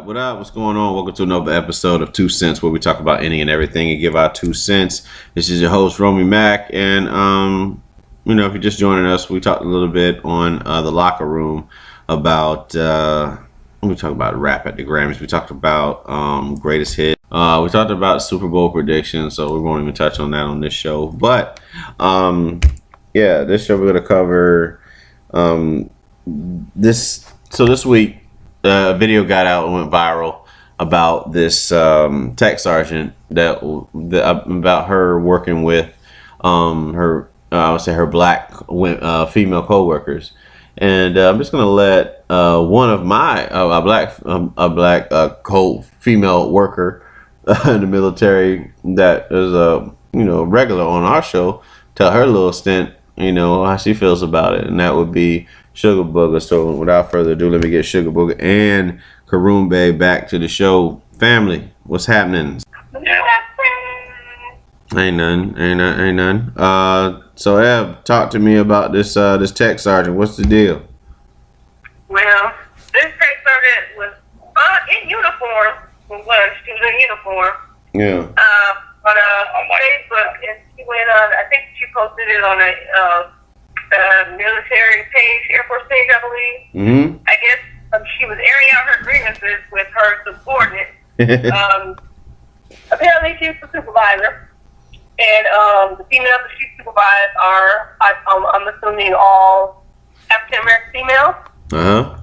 What up? What's going on? Welcome to another episode of Two Cents, where we talk about any and everything and give our 2 cents. This is your host, Romy Mack, and if you're just joining us, we talked a little bit on the locker room about we talked about rap at the Grammys. We talked about greatest hit. We talked about Super Bowl predictions, so we won't even touch on that on this show. But this show we're gonna cover this. So this week, a video got out and went viral about this tech sergeant about her working with her her black female coworkers, and I'm just gonna let one of my a black female worker in the military that is regular on our show tell her little stint, how she feels about it, and that would be Sugar Booger. So without further ado, let me get Sugar Booger and Karumbe back to the show. Family, what's happening? Ain't none. So Ev, talk to me about this tech sergeant. What's the deal? Well, this tech sergeant was in uniform. She was in uniform. Yeah. On Facebook, and she went on. I think she posted it on a military page, Air Force page, I believe. Mm-hmm. I guess she was airing out her grievances with her subordinate. Apparently, she was the supervisor, and the females that she supervised are, I'm assuming, all African American females. Uh-huh.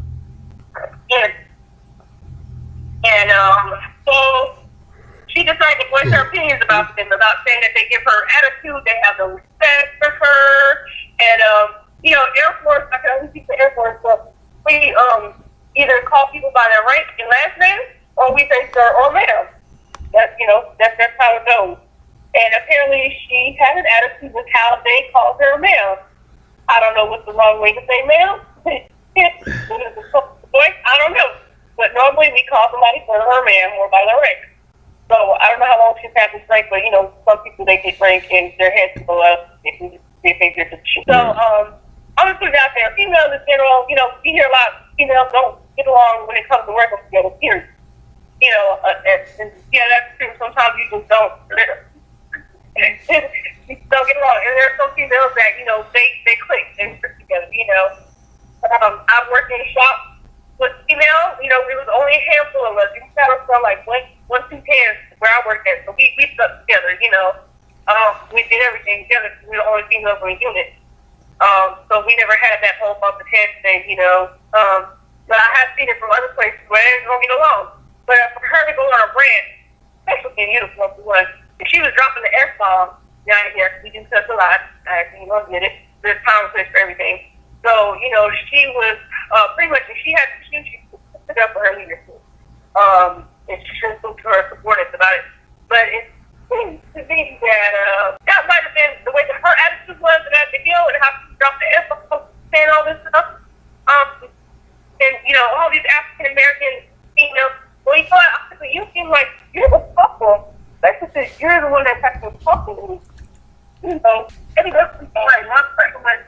And so she decided to voice her opinions about them, about saying that they give her attitude, they have no respect for her, and Air Force, I can only speak for Air Force, but we either call people by their rank and last name, or we say sir or ma'am. That's how it goes. And apparently she had an attitude with how they called her ma'am. I don't know what's the wrong way to say ma'am. I don't know. But normally we call somebody sir or ma'am or by their rank. So I don't know how long she's had this rank, but some people, they get rank and their heads go up if they think they're just shit. So I'm just putting it out there. Females in general, we hear a lot. Females don't get along when it comes to working together. Period. That's true. Sometimes you just don't. You don't get along, and there are some females that they click and stick together. I worked in a shop with female. There was only a handful of us. We sat us from like one, 2 hands where I worked at, so we stuck together. We did everything together. We were the only females in the unit. So we never had that whole bump of head thing. But I have seen it from other places where they don't get along. But for her to go on a rant, especially in uniform for one, if she was dropping the F-bomb down here, we do cuss a lot. I admit it. There's time and place for everything. So, she was pretty much, if she had to shoot, she stood up for her leadership. And she shouldn't spoke to her subordinates about it. But it seems to me that that might have been the way that her attitude was in that video, and how she dropped the F-bomb, saying all this stuff. And, all these African American females, well, you seem like you're the couple. That's just that you're the one that's actually talking to me. Every person is like one person, but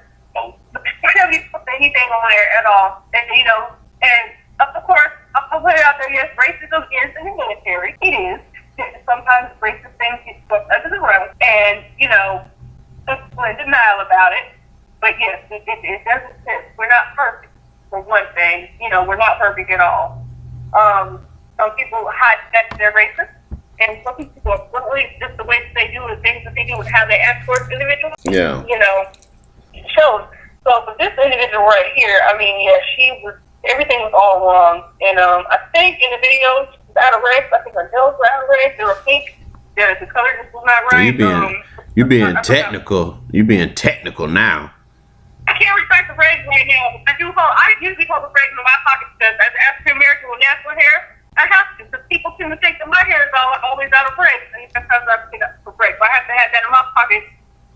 nobody puts anything on there at all. And, and of course, I'll put it out there, yes, racism is in the military. It is. Sometimes racist things get swept under the rug, and, we're in denial about it. But yes, it doesn't fit. We're not perfect, for one thing. We're not perfect at all. Some people hide that they're racist, and some people are bluntly just the way that they do the things that they do and how they act towards individuals. Yeah. It shows. So for this individual right here, everything was all wrong. And I think in the video, she was out of rank. I think her nails were out of rank. They were pink. The color just was not right. You being technical. You being technical now. I can't recite the phrase right now. I usually hold the phrase in my pocket because as African American with natural hair, I have to, because people tend to think that my hair is always out of break, and sometimes I pick up for break. But I have to have that in my pocket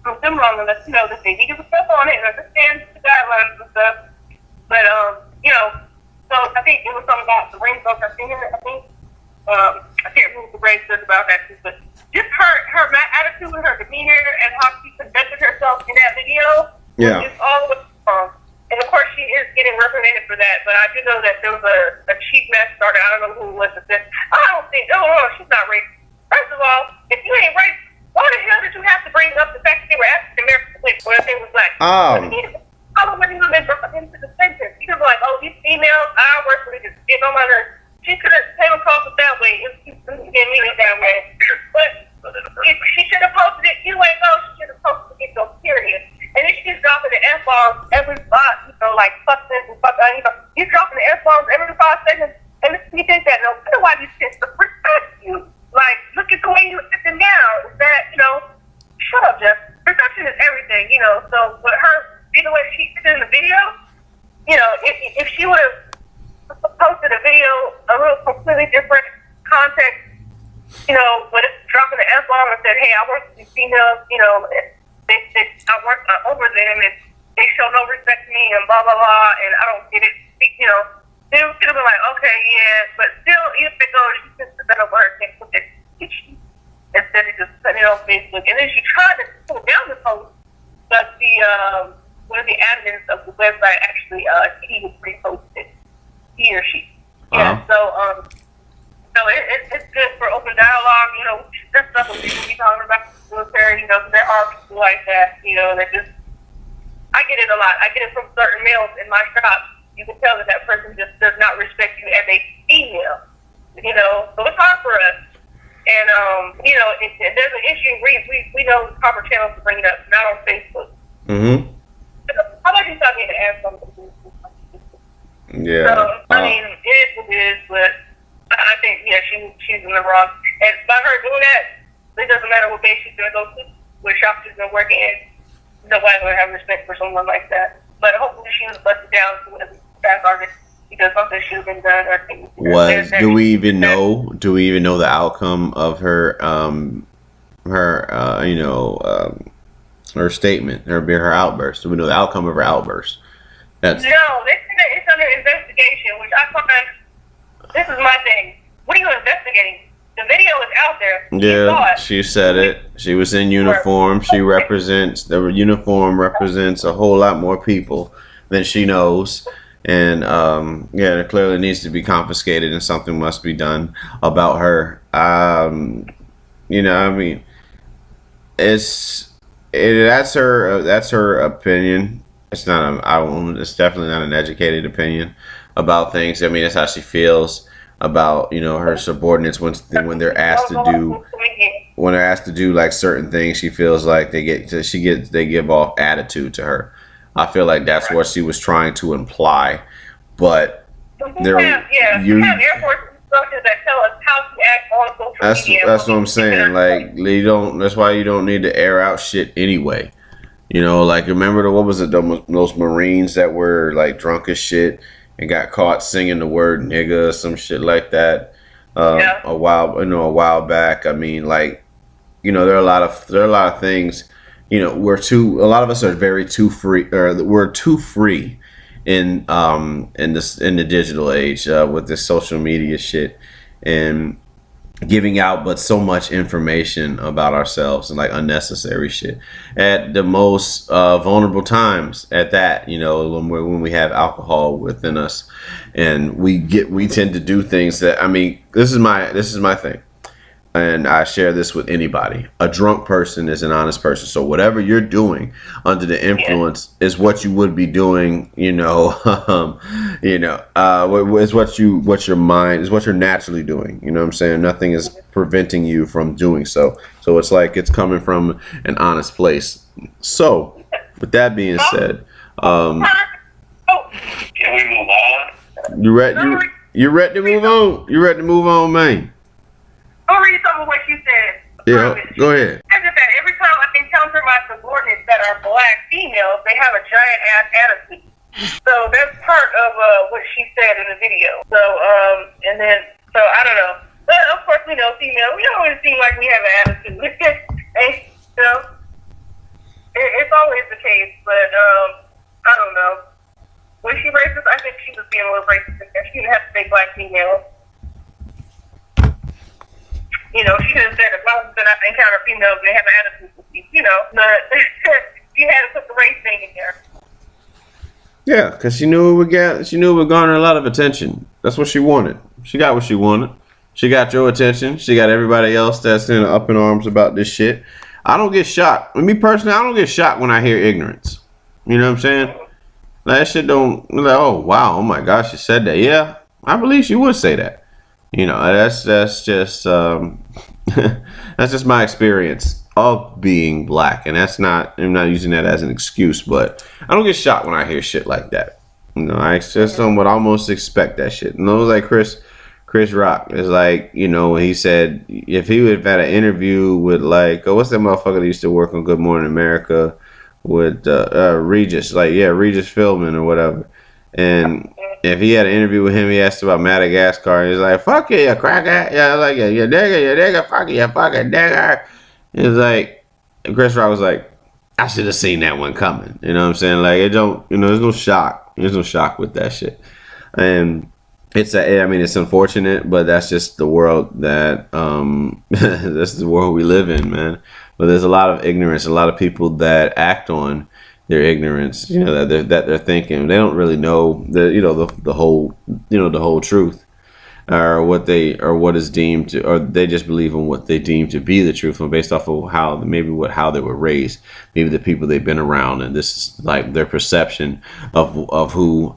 from them long enough to know that they need to put stuff on it and understand the guidelines and stuff. But so I think it was something about the rainbow her finger. I think I can't remember what the brain says about that, but just her attitude and her demeanor and how she conducted herself in that video. Yeah. It's all wrong. And of course, she is getting reprimanded for that. But I do know that there was a chief mass starter. I don't know who it was name was Black. I wasn't even into the sentence. You could be like, oh, these females, I work for these, get on my nerves. She could have came across it that way. It didn't mean it that way. But she should have posted it. You ain't know. She should have posted it, though, period. And then she's dropping the F-bombs every spot, like, fuck this and fuck that. You're dropping the F-bombs every 5 seconds. And you think that, no wonder why these kids respect you. Like, look at the way you're sitting down. Is that, shut up, Jeff. Perception is everything, So, with her, the way she did in the video, if she would have posted a video, a real completely different context, but it's dropping the F-bomb and said, hey, I work with these females, I work over them and they show no respect to me and blah, blah, blah, and I don't get it, they would have been like, okay, yeah, but still, even if it goes, she just a better word than put it instead of just putting it on Facebook. And then she tried to pull down the post, but one of the admins of the website actually, he was reposted, he or she. Yeah, so it's good for open dialogue, that's stuff that people be talking about the military, there are people like that, that just, I get it a lot. I get it from certain males in my shop. You can tell that person just does not respect you as a female, so it's hard for us. And, if there's an issue, we know the proper channels to bring it up, not on Facebook. Mm-hmm. How about you stop me to ask something? Yeah. So, I mean, it is what it is, but I think, she's in the wrong. And by her doing that, it doesn't matter what base she's going to go to, what shop she's going to work in. Nobody's going to have respect for someone like that. But hopefully she was busted down to a fast artist because something should have been done. Do we even know the outcome of her, her statement, her outburst? Do we know the outcome of her outburst? No, they said that it's under investigation, which I find, this is my thing. What are you investigating? The video is out there. Yeah, she said it. She was in uniform. The uniform represents a whole lot more people than she knows. And, it clearly needs to be confiscated and something must be done about her. That's her opinion. It's definitely not an educated opinion about things. I mean, that's how she feels about, her subordinates when they're asked to do like certain things. She feels like they give off attitude to her. I feel like that's what she was trying to imply, but we have Air Force instructors that tell us how to act on social media. That's what I'm saying. Like, that's why you don't need to air out shit anyway. Like, remember those Marines that were like drunk as shit and got caught singing the word nigga or some shit like that a while back. I mean, like, there are a lot of things. A lot of us are we're too free in the digital age with this social media shit and giving out but so much information about ourselves and like unnecessary shit at the most vulnerable times at that, when we have alcohol within us and we tend to do things that, I mean, this is my thing. And I share this with anybody. A drunk person is an honest person. So whatever you're doing under the influence is what you would be doing. Is what you're naturally doing. You know what I'm saying? Nothing is preventing you from doing so. So it's like it's coming from an honest place. So with that being said, can we move on? You ready to move on? You ready to move on, man? I'll read some of what you said. Yeah, go ahead. I said that every time I encounter my subordinates that are black females, they have a giant ass attitude. So that's part of what she said in the video. So I don't know. But of course, we know female. We don't always seem like we have an attitude. And, it's always the case. But I don't know. Was she racist? I think she was being a little racist. She didn't have to say black female. She could have said, as long as I encounter females and they have an attitude with me, but she had to put the race thing in there. Yeah, because she knew it would garner a lot of attention. That's what she wanted. She got what she wanted. She got your attention. She got everybody else that's up in arms about this shit. I don't get shocked. Me personally, I don't get shocked when I hear ignorance. You know what I'm saying? That shit don't, like, oh wow, oh my gosh, you said that. Yeah, I believe she would say that. You know, that's just that's just my experience of being black, and I'm not using that as an excuse, but I don't get shocked when I hear shit like that. You know, I just would almost expect that shit. And it was like Chris Rock is like, you know, he said if he would have had an interview with like, what's that motherfucker that used to work on Good Morning America with Regis, like, yeah, Regis Philbin or whatever. And if he had an interview with him, he asked about Madagascar, and he's like, fuck you, you cracker. Yeah, like, you nigga, fuck you fucking nigga. It's like, Chris Rock was like, I should have seen that one coming. You know what I'm saying? Like, it don't, you know, there's no shock. There's no shock with that shit. And it's unfortunate, but that's just the world that, that's the world we live in, man. But there's a lot of ignorance, a lot of people that act on their ignorance, you know, that they're thinking they don't really know the whole truth, or what is deemed to, or they just believe in what they deem to be the truth, and based off of how they were raised, maybe the people they've been around, and this is like their perception of who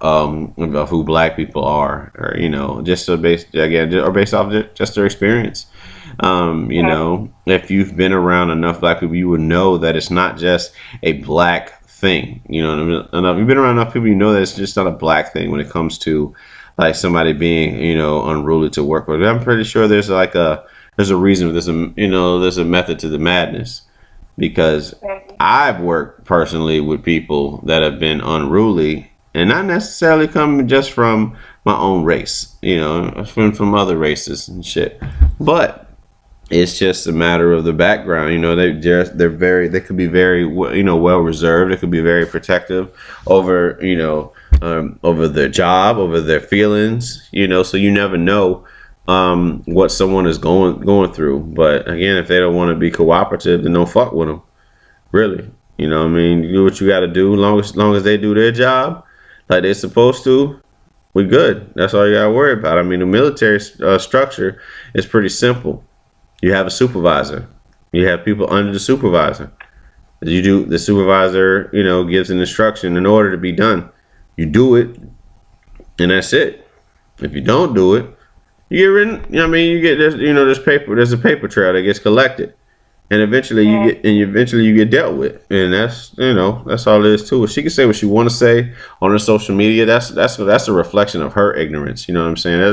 black people are, or you know, just based off just their experience. You know, if you've been around enough black people, you would know that it's not just a black thing. You know, if you've been around enough people, you know that it's just not a black thing when it comes to like somebody being, you know, unruly to work with. I'm pretty sure there's a reason, there's a method to the madness, because I've worked personally with people that have been unruly, and not necessarily coming just from my own race, you know, from other races and shit, but it's just a matter of the background. You know, they could be very, you know, well reserved. They could be very protective over, you know, over their job, over their feelings, you know, so you never know what someone is going through. But again, if they don't want to be cooperative, then don't fuck with them. Really. You know what I mean? You do what you got to do. Long as they do their job like they're supposed to, we good. That's all you got to worry about. I mean, the military structure is pretty simple. You have a supervisor. You have people under the supervisor. The supervisor, you know, gives an instruction in order to be done. You do it, and that's it. If you don't do it, you get written. You know what I mean? You get there's a paper trail that gets collected, and eventually you get dealt with, and that's all there is to it. She can say what she want to say on her social media. That's a reflection of her ignorance. You know what I'm saying? That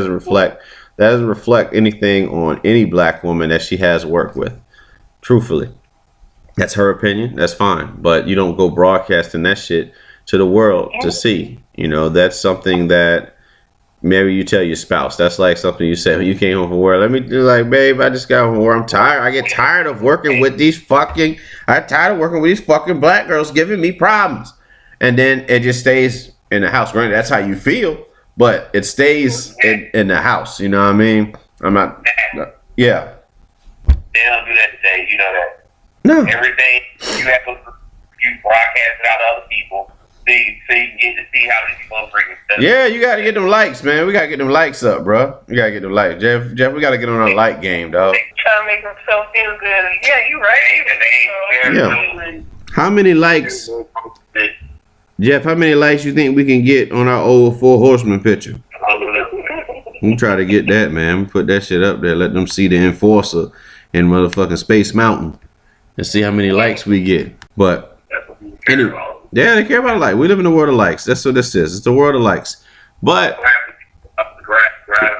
doesn't reflect anything on any black woman that she has worked with. Truthfully, that's her opinion. That's fine, but you don't go broadcasting that shit to the world to see. You know, that's something that maybe you tell your spouse. That's like something you say when you came home from work. Let me do, like, babe, I just got home from work. I'm tired. I get tired of working with these fucking black girls giving me problems. And then it just stays in the house. Right? That's how you feel, but it stays in the house. You know what I mean? I'm not. Yeah. They don't do that today. You know that. No. Everything you broadcast it out to other people. So you can get to see how many people are bringing stuff. Yeah, you gotta get them likes, man. We gotta get them likes up, bro. You gotta get them likes, Jeff. We gotta get on our like game, dog. Trying to make themselves feel good. Yeah, you right. Yeah. How many likes, Jeff? How many likes you think we can get on our old Four Horsemen picture? We try to get that, man. We put that shit up there. Let them see the Enforcer in motherfucking Space Mountain and see how many likes we get. But anyway. Yeah, they care about a like. We live in the world of likes. That's what this is. It's the world of likes. But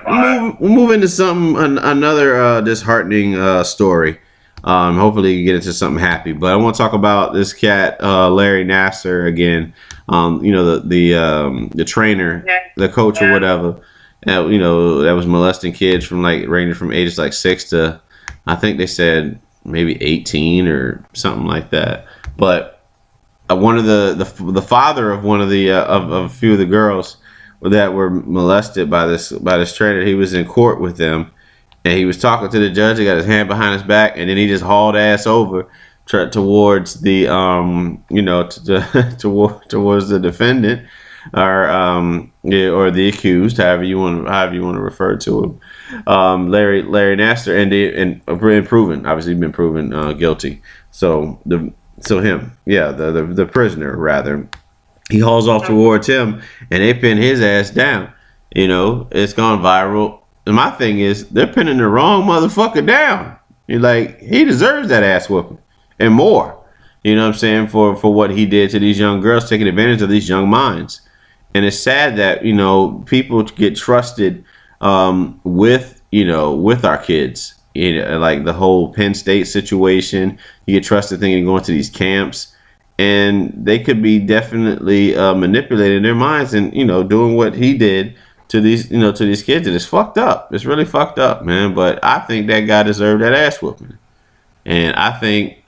we'll move into another disheartening story. Hopefully you get into something happy. But I want to talk about this cat, Larry Nassar, again. You know, the trainer, the coach or whatever. You know, that was molesting kids ranging from ages like 6 to, I think they said maybe 18 or something like that. But one of the father of one of the of a few of the girls that were molested by this trainer, he was in court with them, and he was talking to the judge. He got his hand behind his back, and then he just hauled ass over towards the towards the defendant, or the accused, however you want to refer to him, Larry Nassar, and been proven, obviously been proven guilty. So the prisoner rather, he hauls off towards him, and they pin his ass down. You know, it's gone viral. And my thing is, they're pinning the wrong motherfucker down. You're like, he deserves that ass whooping and more. You know what I'm saying? For what he did to these young girls, taking advantage of these young minds. And it's sad that, you know, people get trusted with our kids. You know, like the whole Penn State situation. You get trusted thinking going to these camps. And they could be definitely manipulating their minds and, you know, doing what he did to these kids. And it's fucked up. It's really fucked up, man. But I think that guy deserved that ass whooping. And I think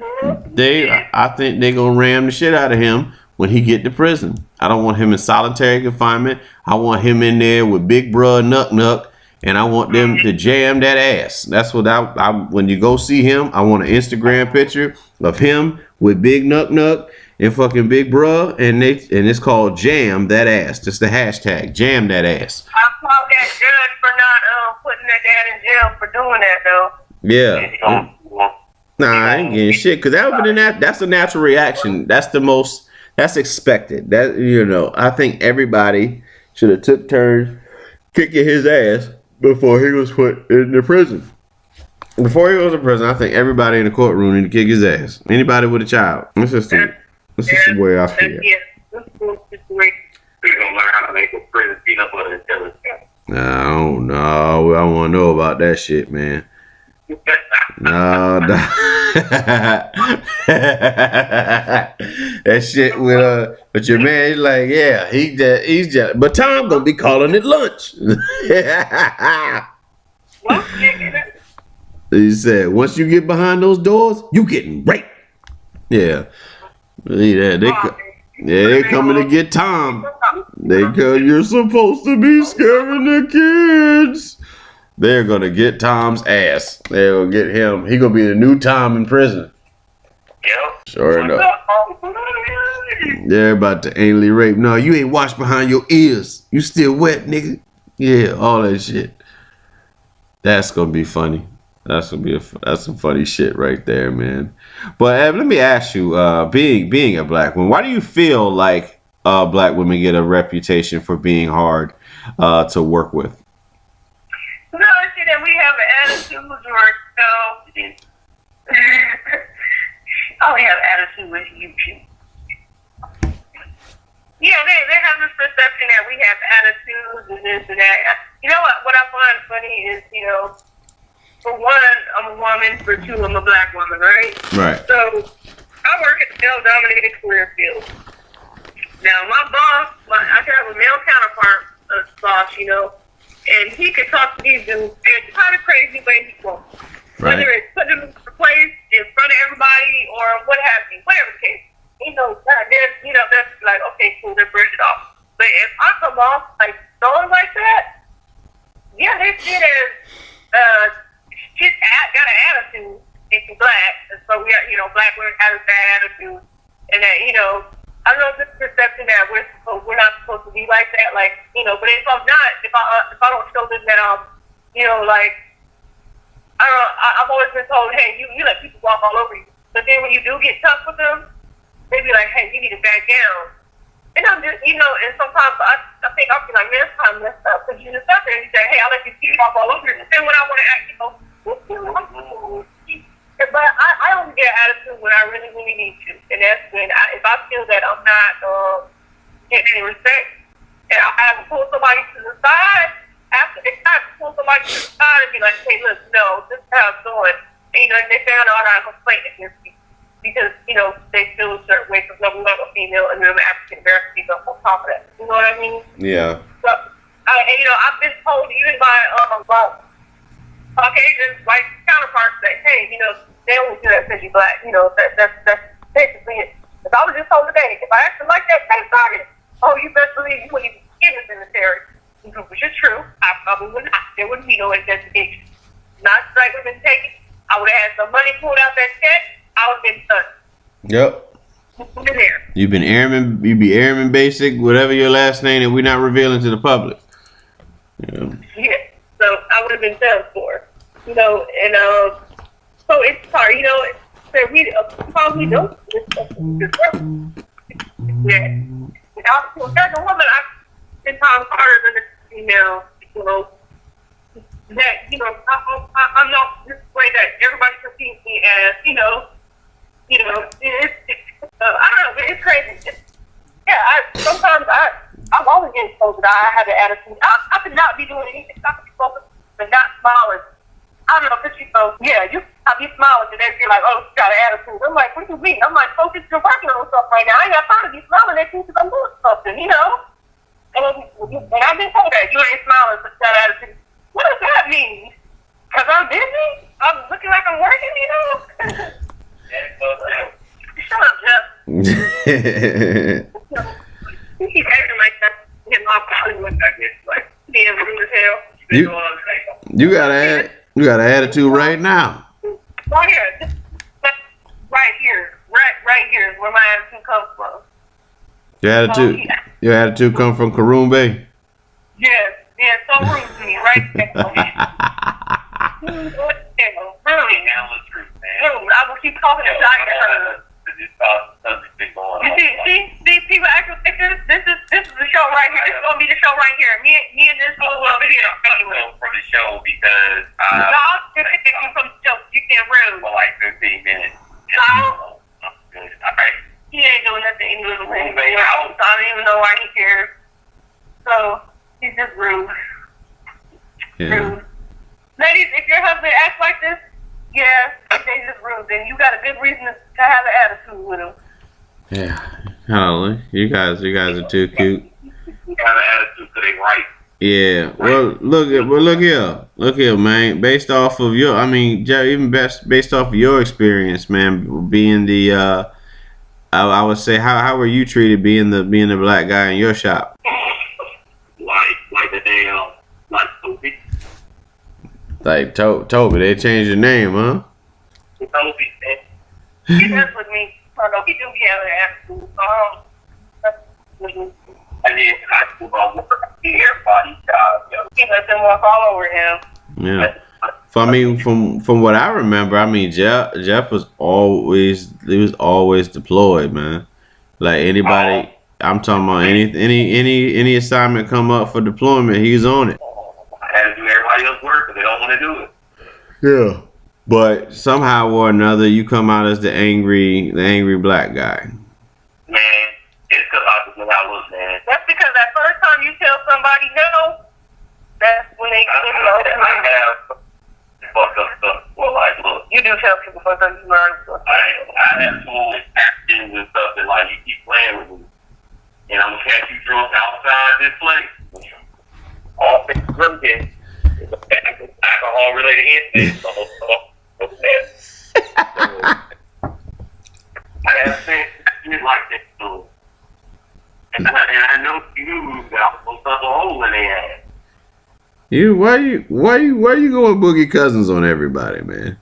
they're gonna ram the shit out of him when he get to prison. I don't want him in solitary confinement. I want him in there with Big Bruh Nuck, and I want them to jam that ass. That's what I when you go see him, I want an Instagram picture of him with Big Nuck and fucking Big Bruh, and it's called Jam That Ass. Just the hashtag Jam That Ass. I applaud that judge for not putting that dad in jail for doing that though. Yeah. Nah, I ain't getting shit, because that's a natural reaction. That's expected. That, you know, I think everybody should have took turns kicking his ass before he was put in the prison. Before he was in prison, I think everybody in the courtroom needed to kick his ass. Anybody with a child. That's just the way I feel. Yeah, this is the situation. You're gonna learn how to make a prison peanut butter and jelly. I don't know. I want to know about that shit, man. No. That shit with your man, he's like, yeah, he's just, but Tom gonna be calling it lunch. He said, once you get behind those doors, you getting raped. Yeah. They're coming to get Tom. Because you're supposed to be scaring the kids. They're gonna get Tom's ass. They're gonna get him. He gonna be the new Tom in prison. Yep. Sure enough. They're about to anally rape. No, you ain't washed behind your ears. You still wet, nigga. Yeah, all that shit. That's gonna be funny. That's some funny shit right there, man. But let me ask you, being a black woman, why do you feel like black women get a reputation for being hard to work with? No, see that we have an attitude, or so. Oh, we have attitude with you. Yeah, they have this perception that we have attitudes and this and that. You know what I find funny is, you know, for one, I'm a woman. For two, I'm a black woman, right? Right. So I work at the male-dominated career field. Now, my boss, I have a male counterpart, boss, you know, and he could talk to these dudes in kind of crazy way he wants. Right. Whether it's putting them in place in front of everybody or what have you, whatever the case. You know, that's like, okay, cool, then brush it off. But if I come off like stones like that, yeah, they see it as she's got an attitude if she's black. And so we are, you know, black women have a bad attitude. And that, you know, I don't know if this perception that we're not supposed to be like that, like, you know, but if I'm not, if I don't show them that you know, like, I don't know, I've always been told, hey, you let people walk all over you. But then when you do get tough with them, they be like, hey, you need to back down. And I'm just, you know, and sometimes I think I'll be like, man, it's kind of messed up. Because you just up there and you say, hey, I'll let you keep walk all over you. And then when I want to act, you know, but I only get an attitude when I really, really need to. And that's when, if I feel that I'm not getting any respect, and I have to pull somebody to the side, after it's time to pull somebody to the side and be like, hey, look, no, this is how it's going. And, you know, they found out I complaint against me. Because, you know, they feel a certain way because I'm not a female and I'm African American female on top of that. You know what I mean? Yeah. So, and, you know, I've been told even by Caucasian white counterparts that, hey, you know, they only do that because you're black. You know, that's basically it. If I was just told today, if I acted like that, thank God, oh, you best believe you wouldn't even get in the cemetery. Which is true. I probably would not. There wouldn't be no investigation. Not strike would have been taken. I would have had some money pulled out that check. I would have been done. Yep. Over there. You be Airman Basic, whatever your last name that we're not revealing to the public. Yeah. Yeah. So I would have been done for. You know, and so it's hard, you know, that we probably don't do this stuff. Yeah. As a woman, I spend time harder than a female, you know. That, you know, I'm not this way that everybody perceives me as, you know, I don't know, it's crazy. Sometimes I'm always getting told that I have an attitude. I could not be doing anything. I could be focused but not smiling. I don't know, because you know, I be smiling and they be like, oh, you got an attitude. I'm like, what do you mean? I'm like, focus, you're working on stuff right now. I ain't got time to be smiling at you because I'm doing something, you know? And I've been told that you ain't smiling because you got an attitude. What does that mean? Because I'm busy? I'm looking like I'm working, you know? Shut up, Jeff. You keep acting like that. Getting off Hollywood, I guess. Like, being rude as hell. You got an attitude right now. Right here. Right here is where my attitude comes from. Your attitude come from Karoon Bay? Yes. Yeah, so rude to me, right there. Really? I will keep talking until I get her. See, people act like this is the show right here. This is gonna be the show right here. Me and this whole video. From the show because no, I'm just thinking from the show. You can't rude. For like 15 minutes. No. He ain't doing nothing. He doing anything. I don't even know why he cares. So he's just rude. Yeah. Rude. Ladies, if your husband acts like this, yeah, he's just rude. Then you got a good reason to have an attitude with him. Yeah. Hello. You guys are too cute. You have an attitude because they right. Yeah. Well, look here, man. Based off of your, even based off of your experience, man, being the, I would say, how were you treated being the black guy in your shop? Like the damn, like Toby. Like Toby, they changed your name, huh? Toby, man. He does with me. I know he do have an attitude. I did high school work. Everybody job, yo. He let them walk all over him. Yeah. From what I remember, Jeff was always deployed, man. Like anybody, I'm talking about any assignment come up for deployment, he's on it. I had to do everybody else's work because they don't want to do it. Yeah. But somehow or another, you come out as the angry black guy. Man, it's because I was, man. That's because that first time you tell somebody no, that's when they I have fucked up stuff. Well, like, look. You do tell people fucked up stuff. I have tools, actions, and stuff that, like, you keep playing with me. And I'm going to catch you drunk outside this place. All things drinking. Alcohol-related incidents. I have said shit like that, too. And I know you got some stuff a hole in their ass. Why you going Boogie Cousins on everybody, man?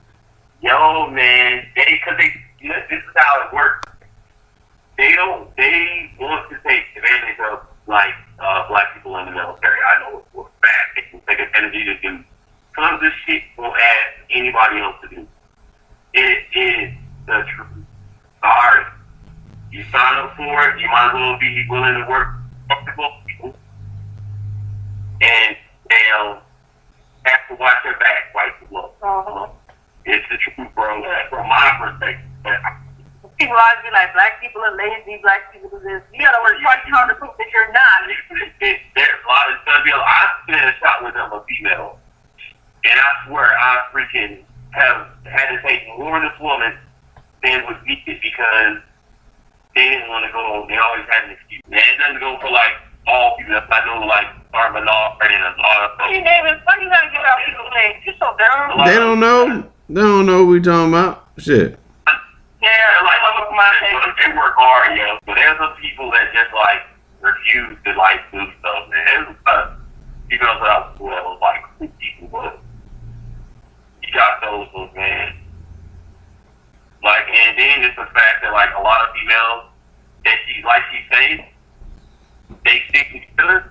Yo, man, this is how it works. They want to take advantage of like black people in the military. I know it's for a fact. They can take advantage of do some of this shit won't ask anybody else to do. It is the truth. Sorry. You sign up for it, you might as well be willing to work for people. And they'll have to watch their back, white people. It's the truth, bro. From my perspective. People always be like, black people are lazy, black people do this. You gotta work twice hard to prove that you're not. There's a lot of stuff. I spent a shot with a female, and I swear I freaking have had to take more deployments than was needed because they didn't want to go. They always had an excuse. And it doesn't go for like all people. I know like Armanard and a lot of stuff. Hey, David, why you gotta give out people's names? You're so dumb. They don't know. They don't know what we talking about. Shit. Yeah, like they work hard, yo. But there's some people that just like refuse to like do stuff, man. You know what I was like people, but you got those, man. Like, and then it's the fact that like a lot of females that she says, they stick with each other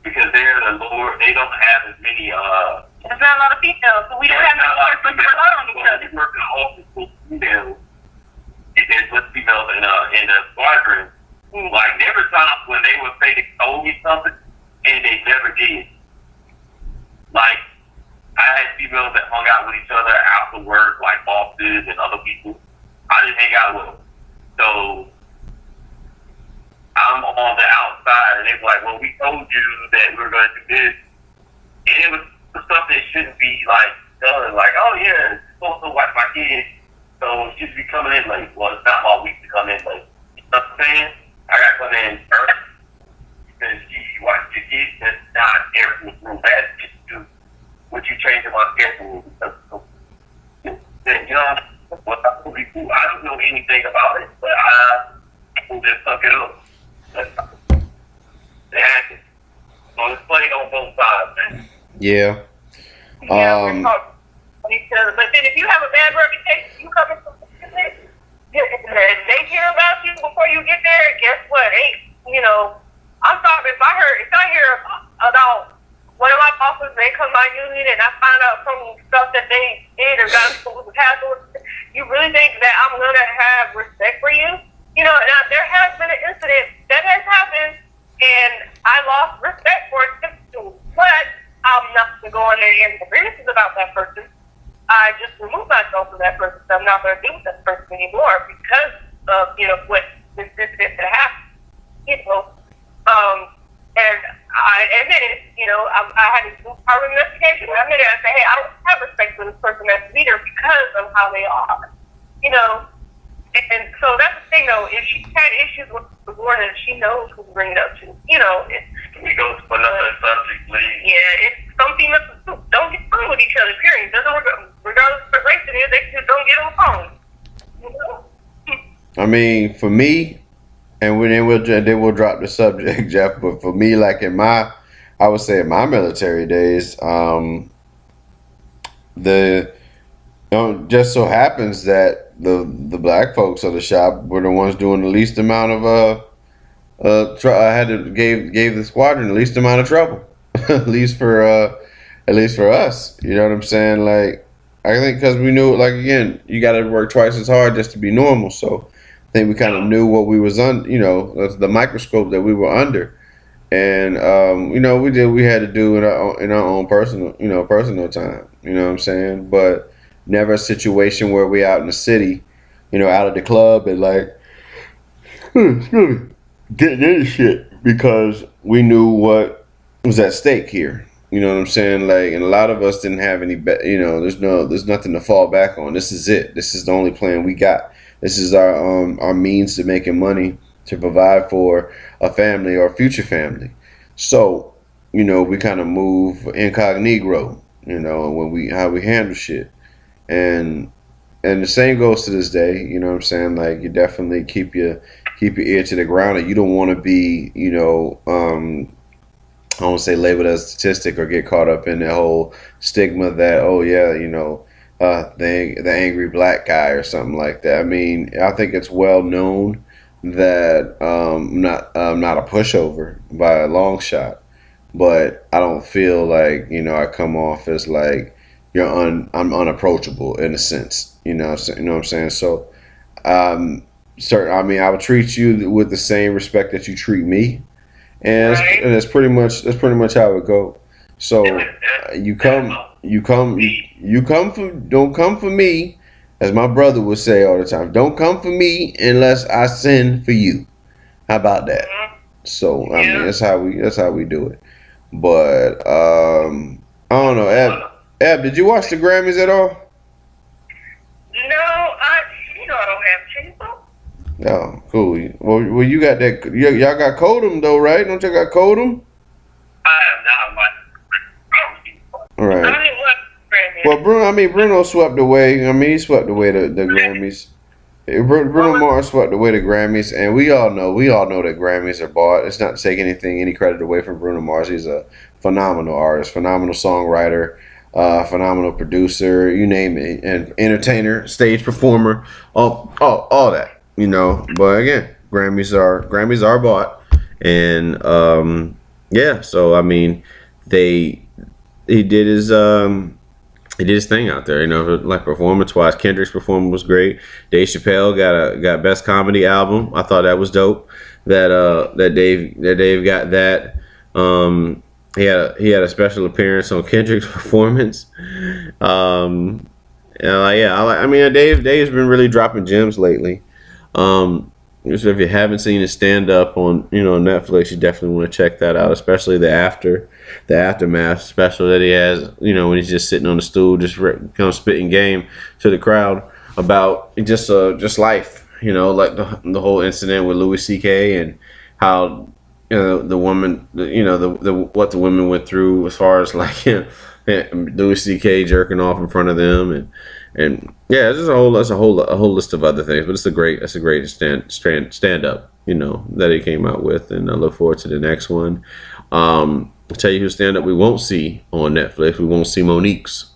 because they're the lower. They don't have as many. There's not a lot of females, so we don't have no person to rely on each other. We work in office with females, and there's with females in the squadron. Like, there were times when they would say they told me something, and they never did. Like, I had females that hung out with each other after work, like bosses and other people. I didn't hang out with them. So, I'm on the outside, and they were like, well, we told you that we were going to do this. And it was stuff that shouldn't be, like, done. Like, oh, yeah, you're supposed to watch my kids, so she should be coming in late. Well, it's not my week to come in late. You know what I'm saying? I got to come in early because she watched your kids. That's not everyone's rule. That's just do what you change in my schedule. You know, what I really do, I don't know anything about it, but I will just suck it up. It happens. So it's playing on both sides, man. Yeah. Yeah, we're talking to each other. But then if you have a bad reputation, you come in from business, and they hear about you before you get there, guess what? Hey, you know, I'm sorry if I hear about one of my bosses, they come by union and I find out from stuff that they did or got into the past, you really think that I'm gonna have respect for you? You know, now there has been an incident that has happened and I lost respect for it, but I'm not going to go on there and get grievances about that person. I just removed myself from that person, so I'm not going to deal with that person anymore because of, you know, what this incident that happened. You know, and I admit it, you know, I had to do part of the investigation. I admit it. I say, hey, I don't have respect for this person as a leader because of how they are. You know, and so that's the thing, though. If she had issues with the board, and she knows who to bring it up to, you know. We go to another subject, please. Yeah, it's some females don't get along with each other, period. Doesn't regardless of what race it is, they just don't get along. You know? I mean, for me, and then we'll drop the subject, Jeff. But for me, like I would say in my military days, just so happens that the black folks of the shop were the ones doing the least amount of gave the squadron the least amount of trouble, at least for us. You know what I'm saying? Like, I think because we knew, like, again, you got to work twice as hard just to be normal. So I think we kind of knew what we was on, you know, the microscope that we were under, and you know, we had to do in our own personal time. You know what I'm saying? But never a situation where we out in the city, you know, out of the club and like, excuse me, getting into shit because we knew what was at stake here. You know what I'm saying? Like, and a lot of us didn't have any, you know, there's nothing to fall back on. This is it. This is the only plan we got. This is our means to making money to provide for a family or a future family. So, you know, we kind of move incognito, you know, how we handle shit. And the same goes to this day, you know what I'm saying? Like, you definitely keep your ear to the ground, and you don't want to be, you know, I don't say labeled as a statistic or get caught up in the whole stigma that, oh yeah, you know, the angry black guy or something like that. I mean, I think it's well known that I'm not a pushover by a long shot, but I don't feel like, you know, I come off as like I'm unapproachable in a sense, you know what I'm saying? So, I mean, I would treat you with the same respect that you treat me, and Right. that's pretty much how it go. So don't come for me, as my brother would say all the time. Don't come for me unless I send for you. How about that? So I mean, that's how we do it. But I don't know, Eb, did you watch the Grammys at all? No, I don't have cable. No, cool. Well, you got that. Y'all got Kodum though, right? Don't you got Kodum? I am not like. All right. I didn't watch Grammy. Well, Bruno swept away. I mean, he swept away the Grammys. Bruno Mars swept away the Grammys, and we all know that Grammys are bought. It's not to take any credit away from Bruno Mars. He's a phenomenal artist, phenomenal songwriter. phenomenal producer, you name it, and entertainer, stage performer, all that, you know. But again, Grammys are bought, and yeah. So I mean, he did his thing out there, you know, like performance wise. Kendrick's performance was great. Dave Chappelle got best comedy album. I thought that was dope. That Dave got that. He had a special appearance on Kendrick's performance. And I mean, Dave's been really dropping gems lately. So if you haven't seen his stand up on Netflix, you definitely want to check that out, especially the aftermath special that he has. You know, when he's just sitting on the stool, just kind of spitting game to the crowd about just life. You know, like the whole incident with Louis C.K. and how the woman, what the women went through as far as like Louis C.K. jerking off in front of them and yeah, it's just a whole list of other things. But it's a great stand up, you know, that he came out with, and I look forward to the next one. I'll tell you who stand up we won't see on Netflix. We won't see Monique's.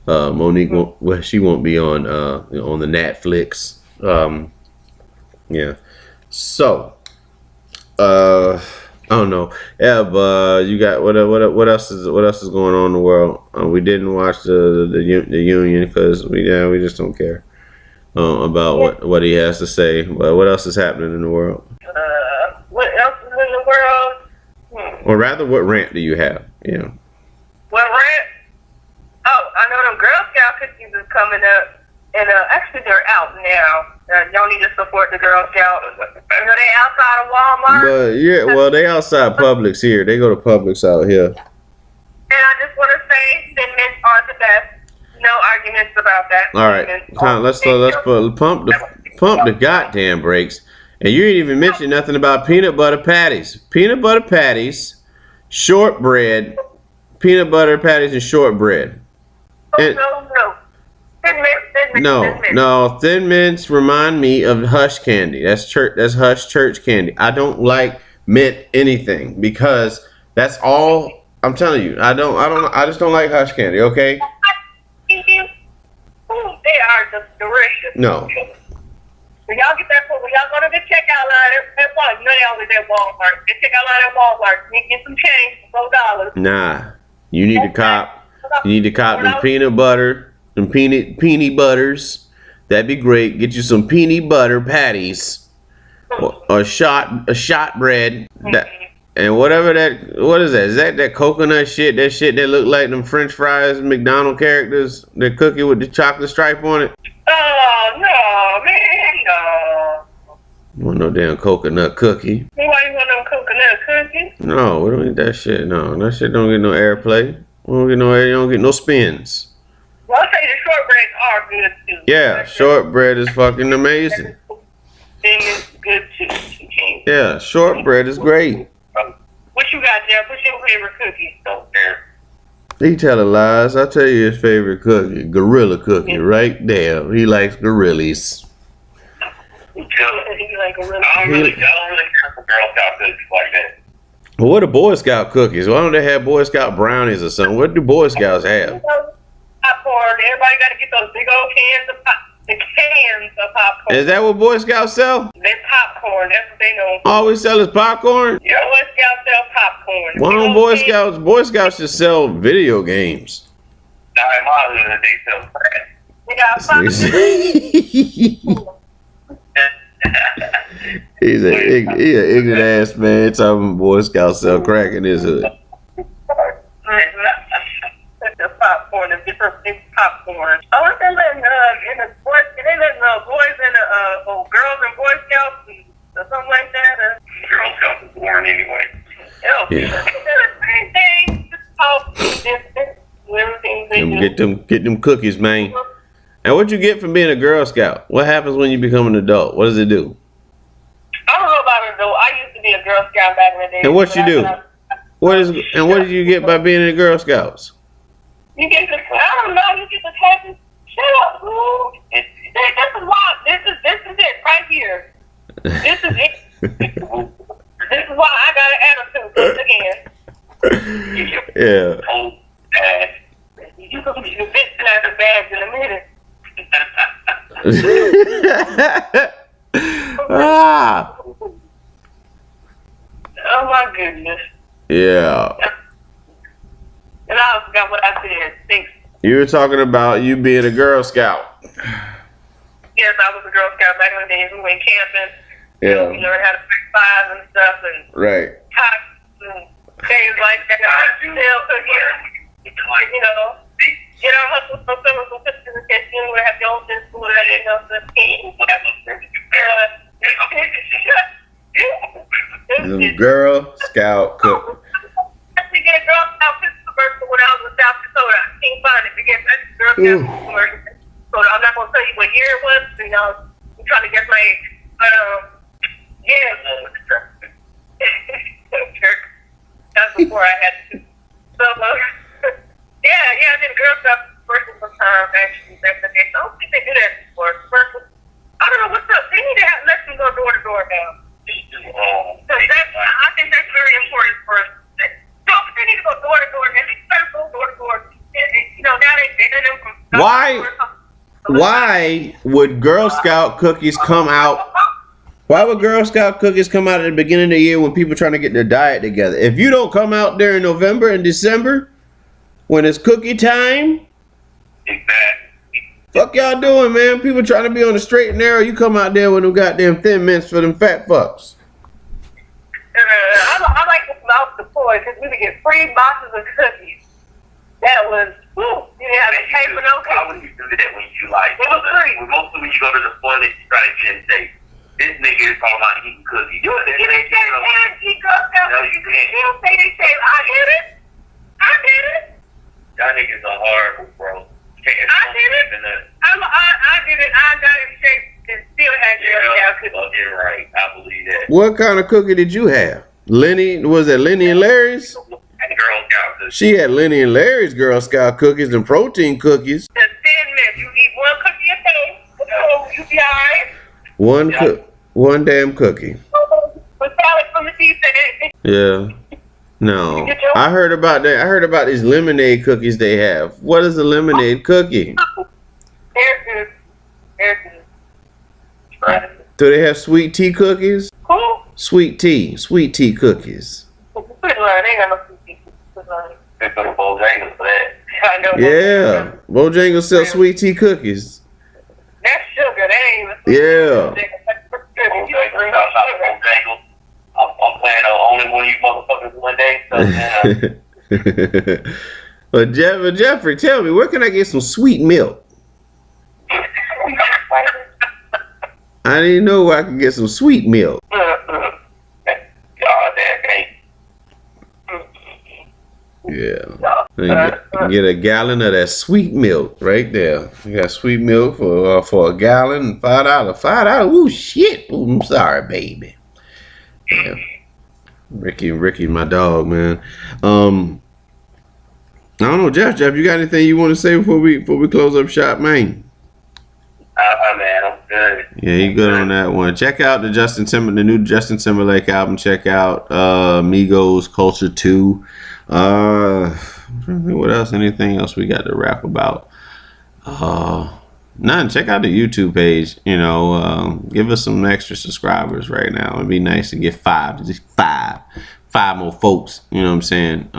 Monique won't be on the Netflix. Yeah. So, I don't know. Yeah, but you got what else is going on in the world? We didn't watch the Union because we just don't care about what he has to say. But what else is happening in the world? What else is in the world? Or rather, what rant do you have? Yeah. What rant? Oh, I know them Girl Scout cookies is coming up, and actually they're out now. Y'all need to support the Girl Scouts. You know, they outside of Walmart. But yeah, well, they outside Publix here. They go to Publix out here. And I just want to say, Thin Mints are the best. No arguments about that. All right, let's pump the goddamn brakes. And you didn't even mention nothing about peanut butter patties. Peanut butter patties, shortbread, peanut butter patties and shortbread. No. No, Thin Mints remind me of Hush candy. That's Hush church candy. I don't like mint anything because that's all I'm telling you. I just don't like Hush candy, okay? They are just delicious. No. When y'all get that, when y'all go to the checkout line at Walmart, you know they always at Walmart. The checkout line at Walmart, you get some change for $4. Nah. You need to cop them peanut butter. Some peanut butters, that'd be great. Get you some peanut butter patties, or shot bread, and what is that? Is that coconut shit? That shit that look like them French fries, McDonald's characters, the cookie with the chocolate stripe on it? Oh no, man, no. You want no damn coconut cookie? Why you want them coconut cookies? No, we don't eat that shit. No, that shit don't get no airplay. We don't get no air. You don't get no spins. Well, I'll say the shortbreads are good too. Yeah, shortbread is fucking amazing. Thing is good too. Yeah, shortbread is great. What you got, Jeff? What's your favorite cookie? Don't care. He telling lies. I'll tell you his favorite cookie, Gorilla cookie, right there. He likes gorillas. You like gorilla? I don't really care for Girl Scout cookies like that. Well, what are Boy Scout cookies? Why don't they have Boy Scout brownies or something? What do Boy Scouts have? Popcorn. Everybody got to get those big old cans of popcorn. Is that what Boy Scouts sell? They popcorn. That's what they know. All we sell is popcorn? Yeah, Boy Scouts sell popcorn. Why don't Boy Scouts just sell video games? Now in my hood, they sell crack. We got popcorn. He's an ignorant ass man talking about Boy Scouts sell crack in his hood. The popcorn, the different popcorn. Oh, they letting boys in the girls and Boy Scouts or something like that. Girl Scouts was born anyway. Yeah. Same thing. Just talk distance. Everything they do. Get them cookies, man. And what you get from being a Girl Scout? What happens when you become an adult? What does it do? I don't know about it though. I used to be a Girl Scout back in the day. And what you do? What did you get by being in the Girl Scouts? You get the, I don't know, you get the happy. Shut up, boo. This is why, this is it right here. This is it. This is why I got an attitude again. Yeah. You You gonna be the bitch that has a badge in a minute. Ah, Oh my goodness. yeah. And I forgot what I said. Thanks. You were talking about you being a Girl Scout. Yes, I was a Girl Scout back in the days. We went camping. Yeah. We learned how to pick fires and stuff and Right. cops and things like that. You know, get our hustle from some of the sisters in case you would have your own business or that, you know, the team. The Girl Scout cook. I had to get a Girl Scout pistol commercial when I was in South Dakota. I can't find it because that's a Girl Scout pistol commercial. So I'm not going to tell you what year it was. You know, I'm trying to guess my age. But, yeah. That's before I had to. So, yeah, I did a Girl Scout commercial sometime, actually, back in the day. So I don't think they do that before. I don't know what's up. They need to let them go door to door now. I think that's very important for us. No, they need to go door to door. They need to go door to door. You know, now they Why would Girl Scout cookies come out? Why would Girl Scout cookies come out at the beginning of the year when people are trying to get their diet together? If you don't come out during November and December, when it's cookie time, Exactly. fuck y'all doing, man? People trying to be on the straight and narrow. You come out there with them goddamn Thin Mints for them fat fucks. I like this mouse deploy because we would get free boxes of cookies. That was, you didn't have to pay for no Why would cookies. you do that when you like? It was free. Mostly when you go to the toilet, you try to get in shape. This nigga is talking about eating cookies. You didn't eat Girl Scout No, cookies. you can't. You don't say they say, I did it. Y'all niggas are horrible, bro. I did it. I did it. I got in shape and still had Girl Scout cookies. Oh, you're right. I believe that. What kind of cookie did you have? Lenny, was that Lenny and Larry's? Girl Scout cookies. She had Lenny and Larry's Girl Scout cookies and protein cookies. The Thin Mints. You eat one cookie a day. So you be alright. One damn cookie. With salad from the pizza. Yeah. No. I heard about that. I heard about these lemonade cookies they have. What is a lemonade cookie? They're good. Right. Do they have sweet tea cookies? Cool. Sweet tea cookies. They ain't got no cookies. There's some Bojangles for that. I know. Yeah. Bojangles sell sweet tea cookies. That's sugar. That ain't even Yeah. Bojangles. I'm planning on owning one of you motherfuckers one day. So, But Jeffrey, tell me, where can I get some sweet milk? I didn't know where I could get some sweet milk. God damn, Yeah. Get a gallon of that sweet milk right there. You got sweet milk for a gallon, $5. $5. Ooh, shit. Ooh, I'm sorry, baby. Yeah. Ricky, my dog, man. I don't know, Jeff, you got anything you want to say before we close up shop, man? Man, I'm good. Yeah, you good on that one. Check out the new Justin Timberlake album. Check out Migos Culture 2. I'm trying to think what else? Anything else we got to rap about? None. Check out the YouTube page. You know, give us some extra subscribers right now. It'd be nice to get five more folks. You know what I'm saying?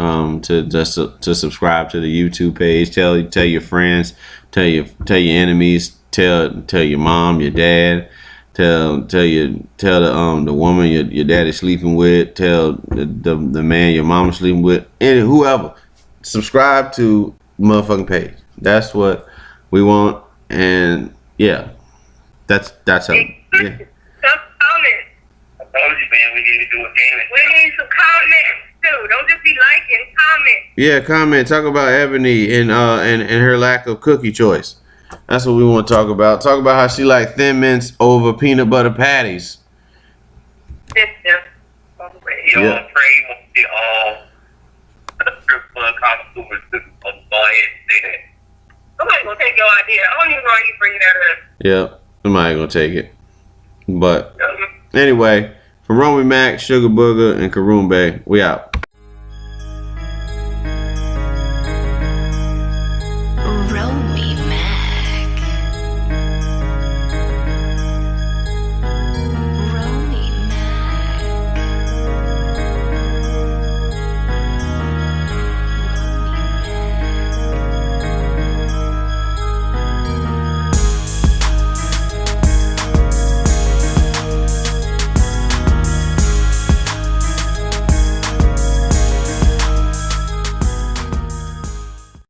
To subscribe to the YouTube page. Tell your friends. Tell your enemies. Tell your mom, your dad. Tell the woman your daddy's sleeping with. Tell the man your mama's sleeping with. And whoever. Subscribe to the motherfucking page. That's what we want. And yeah, that's how. Yeah. Some comments. I told you, man, we need to do a game. We need some comments too. Don't just be liking. Comment. Yeah, comment. Talk about Ebony and her lack of cookie choice. That's what we want to talk about. Talk about how she like Thin Mints over peanut butter patties. Sister. You know, I'm praying with the strip club consumers to go ahead and say that. Somebody's gonna take your idea. I don't even know why you bring that up. Yeah, somebody gonna take it. But anyway, from Romy Mac, Sugar Booger, and Karumbe, we out.